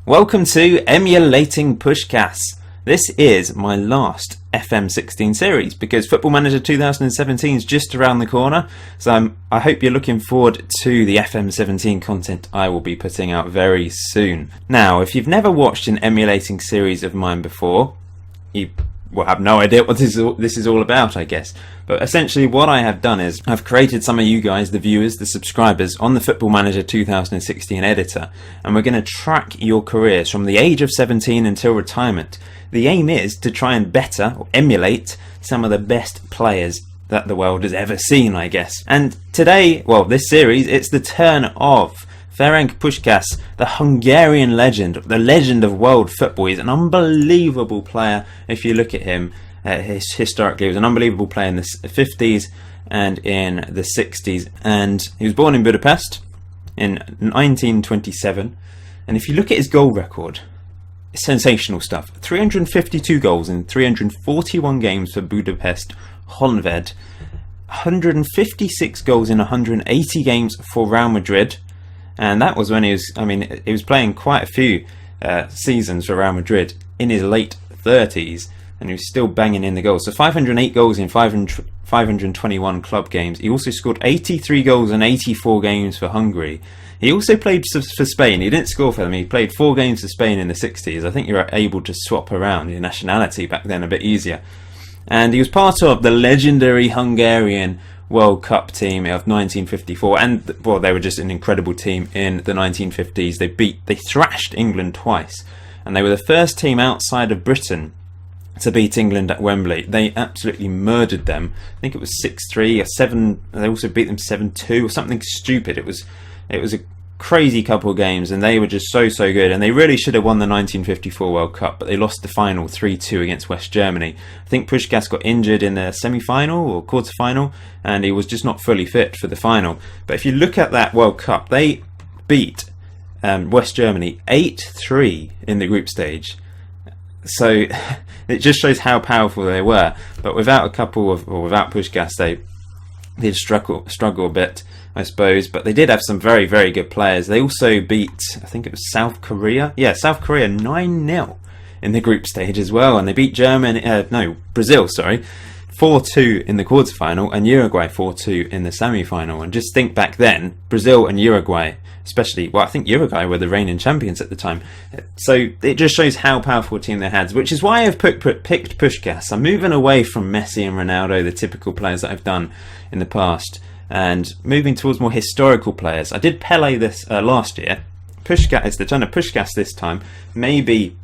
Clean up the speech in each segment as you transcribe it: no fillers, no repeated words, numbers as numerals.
Welcome to Emulating Puskas. This is my last FM16 series because Football Manager 2017 is just around the corner, so I hope you're looking forward to the FM17 content I will be putting out very soon. Now, if you've never watched an emulating series of mine before, you will have no idea what this is all about, I guess. But essentially what I have done is I've created some of you guys, the viewers, the subscribers, on the Football Manager 2016 editor, and we're going to track your careers from the age of 17 until retirement. The aim is to try and better or emulate some of the best players that the world has ever seen, I guess. And today, well, this series, it's the turn of Ferenc Puskas, the Hungarian legend, the legend of world football. He's an unbelievable player. If you look at him, historically, he was an unbelievable player in the 50s and in the 60s. And he was born in Budapest in 1927. And if you look at his goal record, it's sensational stuff. 352 goals in 341 games for Budapest Honvéd. 156 goals in 180 games for Real Madrid. And that was when he was playing quite a few seasons for Real Madrid in his late 30s, and he was still banging in the goals. So 508 goals in 521 club games. He also scored 83 goals in 84 games for Hungary. He also played for Spain. He didn't score for them. He played 4 games for Spain in the 60s. I think you were able to swap around your nationality back then a bit easier. And he was part of the legendary Hungarian World Cup team of 1954, and well, they were just an incredible team in the 1950s. They thrashed England twice, and they were the first team outside of Britain to beat England at Wembley. They absolutely murdered them. I think it was 6-3 or 7. They also beat them 7-2 or something stupid. It was a crazy couple of games, and they were just so good, and they really should have won the 1954 World Cup, but they lost the final 3-2 against West Germany. I think Puskas got injured in the semi-final or quarter-final, and he was just not fully fit for the final. But if you look at that World Cup, they beat West Germany 8-3 in the group stage. So it just shows how powerful they were. But without Puskas, they did struggle a bit, I suppose, but they did have some very good players. They also beat, I think it was South Korea 9-0 in the group stage as well, and they beat Brazil 4-2 in the quarterfinal, and Uruguay 4-2 in the semi-final. And just think back then, Brazil and Uruguay, especially, well, I think Uruguay were the reigning champions at the time. So it just shows how powerful a team they had, which is why I've picked Puskas. I'm moving away from Messi and Ronaldo, the typical players that I've done in the past, and moving towards more historical players. I did Pele this last year. Puskas, it's the turn of Puskas this time. Maybe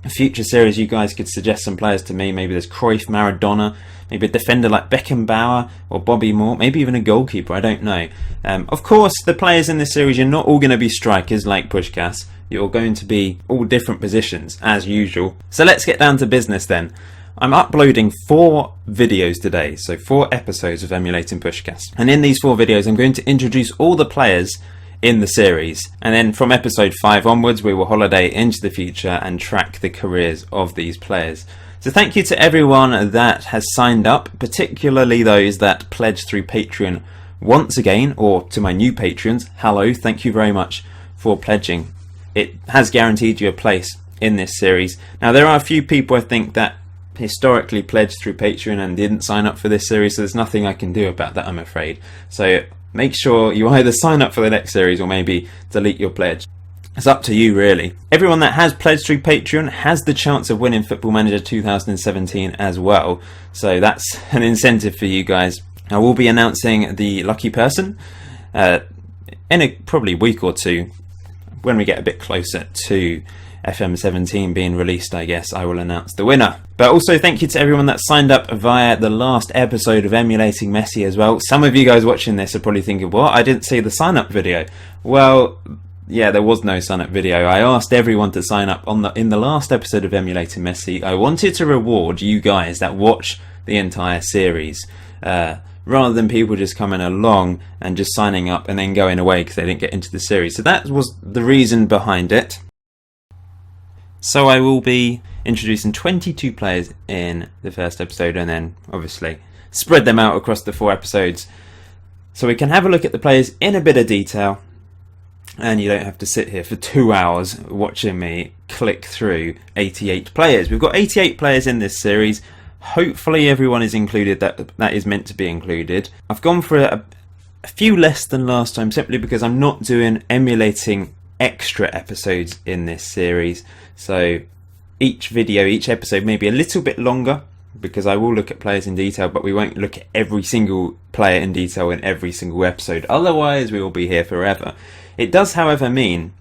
a future series you guys could suggest some players to me. Maybe there's Cruyff, Maradona, maybe a defender like Beckenbauer or Bobby Moore, maybe even a goalkeeper, I don't know. Of course, the players in this series, you're not all going to be strikers like Puskas. You're going to be all different positions, as usual. So let's get down to business then. I'm uploading 4 videos today, so 4 episodes of Emulating Puskas. And in these 4 videos, I'm going to introduce all the players in the series. And then from episode 5 onwards, we will holiday into the future and track the careers of these players. So thank you to everyone that has signed up, particularly those that pledged through Patreon once again, or to my new patrons, hello, thank you very much for pledging. It has guaranteed you a place in this series. Now, there are a few people I think that historically pledged through Patreon and didn't sign up for this series, so there's nothing I can do about that, I'm afraid. So make sure you either sign up for the next series or maybe delete your pledge. It's up to you, really. Everyone that has pledged through Patreon has the chance of winning Football Manager 2017 as well, so that's an incentive for you guys. I will be announcing the lucky person in a probably week or two. When we get a bit closer to FM17 being released, I guess I will announce the winner. But also thank you to everyone that signed up via the last episode of Emulating Messi as well. Some of you guys watching this are probably thinking, what? I didn't see the sign up video. Well, yeah, there was no sign up video. I asked everyone to sign up in the last episode of Emulating Messi. I wanted to reward you guys that watch the entire series, rather than people just coming along and just signing up and then going away because they didn't get into the series. So that was the reason behind it. So I will be introducing 22 players in the first episode, and then obviously spread them out across the 4 episodes so we can have a look at the players in a bit of detail and you don't have to sit here for 2 hours watching me click through 88 players. We've got 88 players in this series. Hopefully everyone is included that is meant to be included. I've gone for a few less than last time simply because I'm not doing emulating extra episodes in this series. So each episode may be a little bit longer, because I will look at players in detail, but we won't look at every single player in detail in every single episode. Otherwise, we will be here forever. It does, however, mean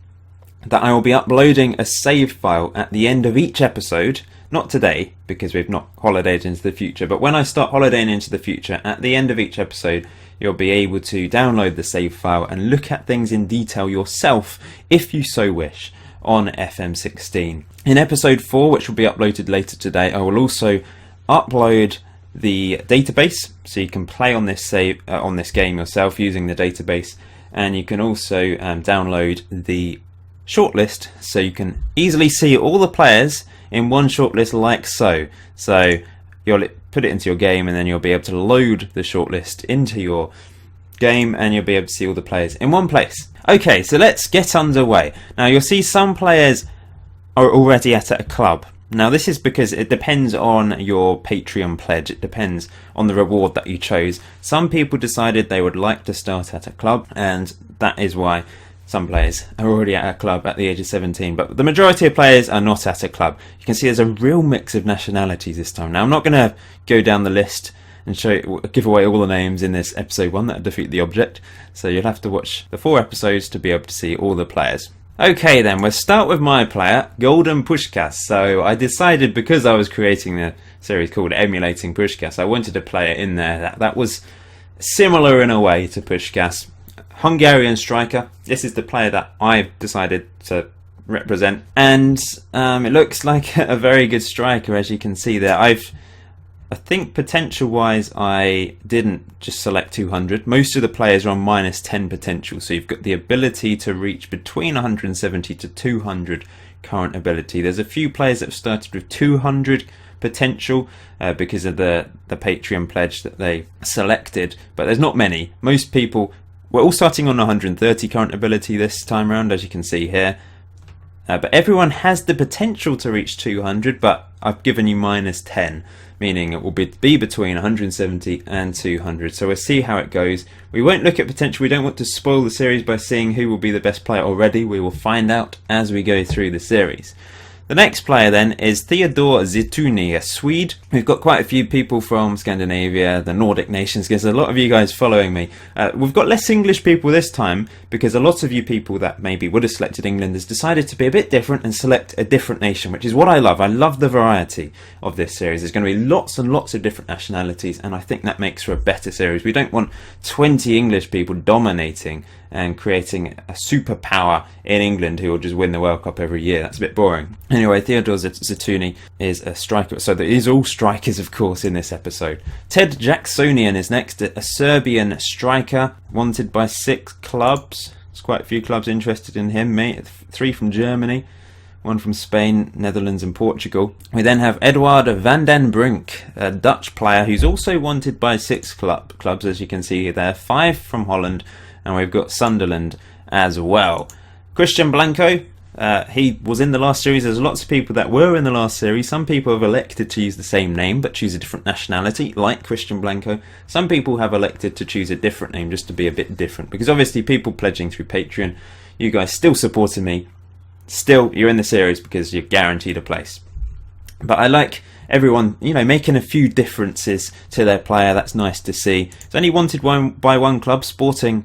that I will be uploading a save file at the end of each episode. Not today, because we've not holidayed into the future, but when I start holidaying into the future, at the end of each episode, you'll be able to download the save file and look at things in detail yourself, if you so wish, on FM16. In episode 4, which will be uploaded later today, I will also upload the database, so you can play on this on this game yourself using the database, and you can also download the shortlist, so you can easily see all the players in one shortlist like so. So you'll put it into your game, and then you'll be able to load the shortlist into your game, and you'll be able to see all the players in one place. Okay, so let's get underway. Now you'll see some players are already at a club. Now this is because it depends on your Patreon pledge, it depends on the reward that you chose. Some people decided they would like to start at a club, and that is why some players are already at a club at the age of 17, but the majority of players are not at a club. You can see there's a real mix of nationalities this time. Now I'm not going to go down the list and give away all the names in this episode 1, that would defeat the object, so you'll have to watch the 4 episodes to be able to see all the players. Okay then, we'll start with my player, Golden Puskas. So I decided, because I was creating a series called Emulating Puskas, I wanted a player in there that was similar in a way to Puskas. Hungarian Striker, this is the player that I've decided to represent, and it looks like a very good striker, as you can see there. I think potential wise I didn't just select 200. Most of the players are on -10 potential, so you've got the ability to reach between 170 to 200 current ability. There's a few players that have started with 200 potential because of the Patreon pledge that they selected, but there's not many. Most people, we're all starting on 130 current ability this time around, as you can see here. But everyone has the potential to reach 200, but I've given you -10, meaning it will be between 170 and 200. So we'll see how it goes. We won't look at potential. We don't want to spoil the series by seeing who will be the best player already. We will find out as we go through the series. The next player then is Theodor Zituni, a Swede. We've got quite a few people from Scandinavia, the Nordic nations, because a lot of you guys following me. We've got less English people this time, because a lot of you people that maybe would have selected England has decided to be a bit different and select a different nation, which is what I love. I love the variety of this series. There's going to be lots and lots of different nationalities, and I think that makes for a better series. We don't want 20 English people dominating and creating a superpower in England who will just win the World Cup every year. That's a bit boring. Anyway, Theodor Zituni is a striker, so there is all strikers, of course, in this episode. Ted Jacksonian is next, a Serbian striker, wanted by 6 clubs. There's quite a few clubs interested in him, 3 from Germany, 1 from Spain, Netherlands and Portugal. We then have Eduard van den Brink, a Dutch player who's also wanted by 6 clubs, as you can see there, 5 from Holland, and we've got Sunderland as well. Christian Blanco, he was in the last series. There's lots of people that were in the last series. Some people have elected to use the same name but choose a different nationality, like Christian Blanco. Some people have elected to choose a different name just to be a bit different, because obviously people pledging through Patreon, you guys still supporting me. Still, you're in the series because you're guaranteed a place. But I like everyone, making a few differences to their player. That's nice to see. It's only wanted by one club, Sporting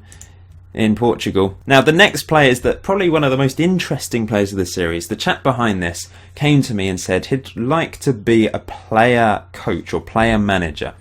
in Portugal. Now the next player is probably one of the most interesting players of the series. The chap behind this came to me and said he'd like to be a player coach or player manager.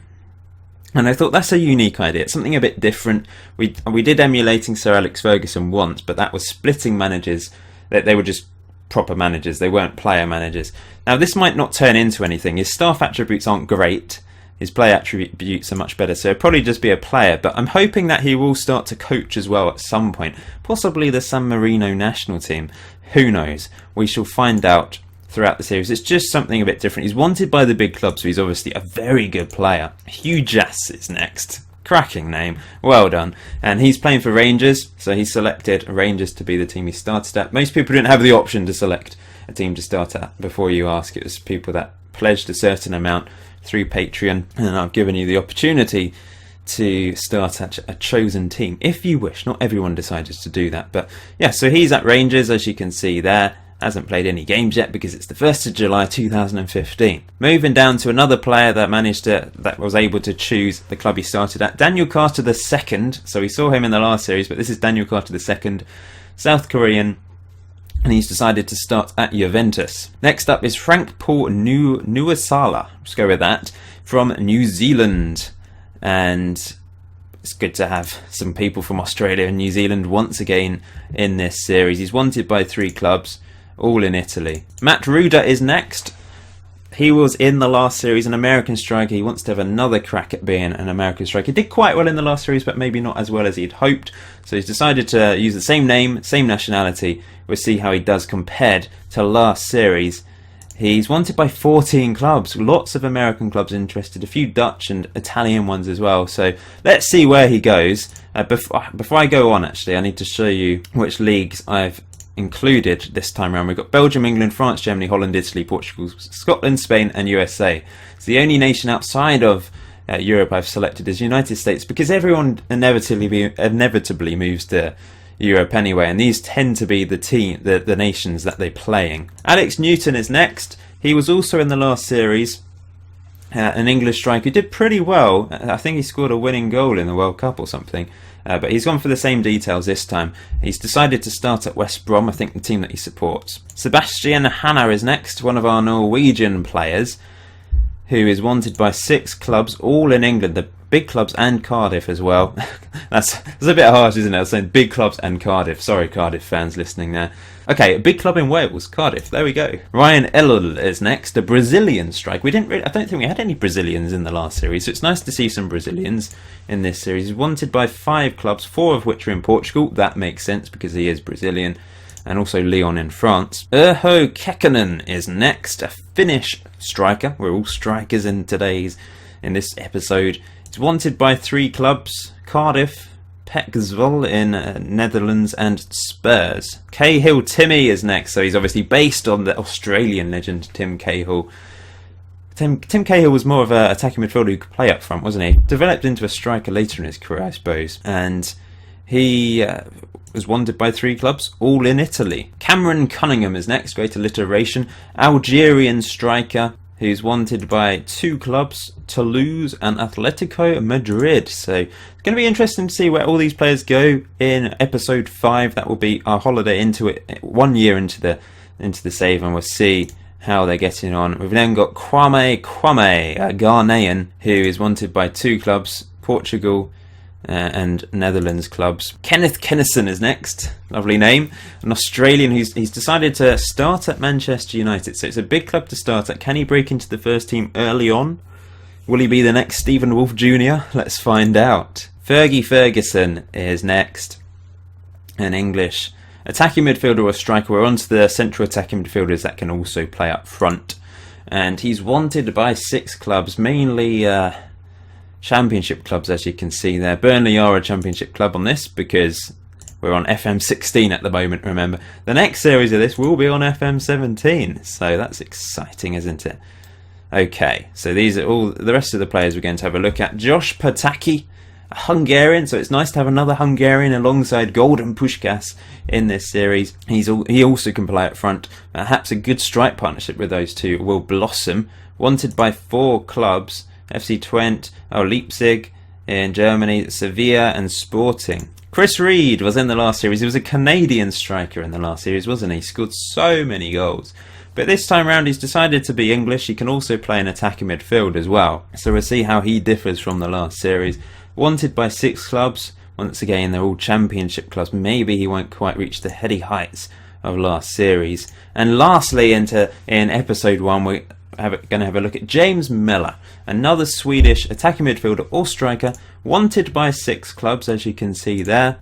And I thought that's a unique idea. It's something a bit different. We did emulating Sir Alex Ferguson once, but that was splitting managers. They were just proper managers. They weren't player managers. Now this might not turn into anything. His staff attributes aren't great. His play attributes are much better, so he'll probably just be a player, but I'm hoping that he will start to coach as well at some point, possibly the San Marino national team. Who knows? We shall find out throughout the series. It's just something a bit different. He's wanted by the big clubs, so he's obviously a very good player. Hugh Jass is next. Cracking name. Well done. And he's playing for Rangers, so he selected Rangers to be the team he started at. Most people didn't have the option to select a team to start at before you ask. It was people that pledged a certain amount through Patreon, and I've given you the opportunity to start at a chosen team if you wish. Not everyone decided to do that, but yeah, so he's at Rangers, as you can see there. Hasn't played any games yet because it's the 1st of July 2015. Moving down to another player that was able to choose the club he started at, Daniel Carter II. So we saw him in the last series, but this is Daniel Carter II, South Korean, and he's decided to start at Juventus. Next up is Frank Paul Nuasala, let's go with that, from New Zealand. And it's good to have some people from Australia and New Zealand once again in this series. He's wanted by 3 clubs, all in Italy. Matt Ruda is next. He was in the last series an American striker. He wants to have another crack at being an American striker. He did quite well in the last series, but maybe not as well as he'd hoped. So he's decided to use the same name, same nationality. We'll see how he does compared to last series. He's wanted by 14 clubs. Lots of American clubs interested. A few Dutch and Italian ones as well. So let's see where he goes. Before I go on, actually, I need to show you which leagues I've included this time around. We've got Belgium, England, France, Germany, Holland, Italy, Portugal, Scotland, Spain and USA. So the only nation outside of Europe I've selected is United States, because everyone inevitably moves to Europe anyway, and these tend to be the nations that they're playing. Alex Newton is next. He was also in the last series, an English striker. Did pretty well. I think he scored a winning goal in the World Cup or something. But he's gone for the same details this time. He's decided to start at West Brom, I think the team that he supports. Sebastian Hannah is next, one of our Norwegian players, who is wanted by 6 clubs, all in England, the big clubs and Cardiff as well. That's a bit harsh, isn't it? I was saying big clubs and Cardiff. Sorry, Cardiff fans listening there. Okay, a big club in Wales, Cardiff. There we go. Ryan Ellul is next, a Brazilian striker. I don't think we had any Brazilians in the last series, so it's nice to see some Brazilians in this series. He's wanted by 5 clubs, 4 of which are in Portugal. That makes sense because he is Brazilian. And also Lyon in France. Urho Kekkonen is next, a Finnish striker. We're all strikers in this episode. He's wanted by 3 clubs: Cardiff, Pekzwil in Netherlands and Spurs. Cahill Timmy is next, so he's obviously based on the Australian legend Tim Cahill. Tim Cahill was more of an attacking midfielder who could play up front, wasn't he? Developed into a striker later in his career, I suppose. And he was wanted by 3 clubs, all in Italy. Cameron Cunningham is next, great alliteration. Algerian striker who's wanted by 2 clubs, Toulouse and Atletico Madrid. So it's going to be interesting to see where all these players go in episode 5. That will be our holiday into it, 1 year into the save, and we'll see how they're getting on. We've then got Kwame, a Ghanaian, who is wanted by 2 clubs, Portugal and Netherlands clubs. Kenneth Kennison is next, lovely name, an Australian he's decided to start at Manchester United, so it's a big club to start at. Can he break into the first team early on? Will he be the next Stephen Wolf Jr.? Let's find out. Fergie Ferguson is next, an English attacking midfielder or striker. We're on to the central attacking midfielders that can also play up front, and he's wanted by 6 clubs, mainly Championship clubs, as you can see there. Burnley are a Championship club on this because we're on FM 16 at the moment, remember. The next series of this will be on FM 17, so that's exciting, isn't it? Okay, so these are all the rest of the players we're going to have a look at. Josh Pataki, a Hungarian, so it's nice to have another Hungarian alongside Golden Puskas in this series. He also can play up front. Perhaps a good strike partnership with those two will blossom. Wanted by 4 clubs: FC Twente, Leipzig in Germany, Sevilla and Sporting. Chris Reed was in the last series. He was a Canadian striker in the last series, wasn't he? Scored so many goals. But this time round he's decided to be English. He can also play in attacking midfield as well. So we'll see how he differs from the last series. Wanted by 6 clubs. Once again, they're all Championship clubs. Maybe he won't quite reach the heady heights of last series. And lastly, in episode 1, we're going to have a look at James Miller, another Swedish attacking midfielder or striker, wanted by 6 clubs, as you can see there.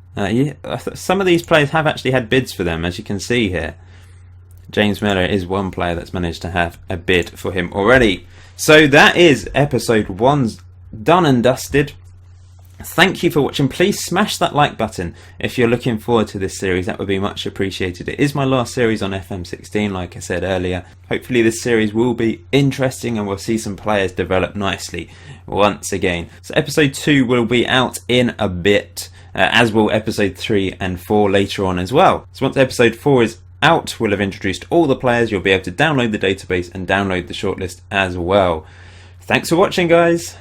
Some of these players have actually had bids for them, as you can see here. James Miller is one player that's managed to have a bid for him already. So that is episode 1 done and dusted. Thank you for watching. Please smash that like button if you're looking forward to this series. That would be much appreciated. It is my last series on FM16, like I said earlier. Hopefully this series will be interesting and we'll see some players develop nicely once again. So episode 2 will be out in a bit, as will episode 3 and 4 later on as well. So once episode 4 is out, we'll have introduced all the players. You'll be able to download the database and download the shortlist as well. Thanks for watching, guys.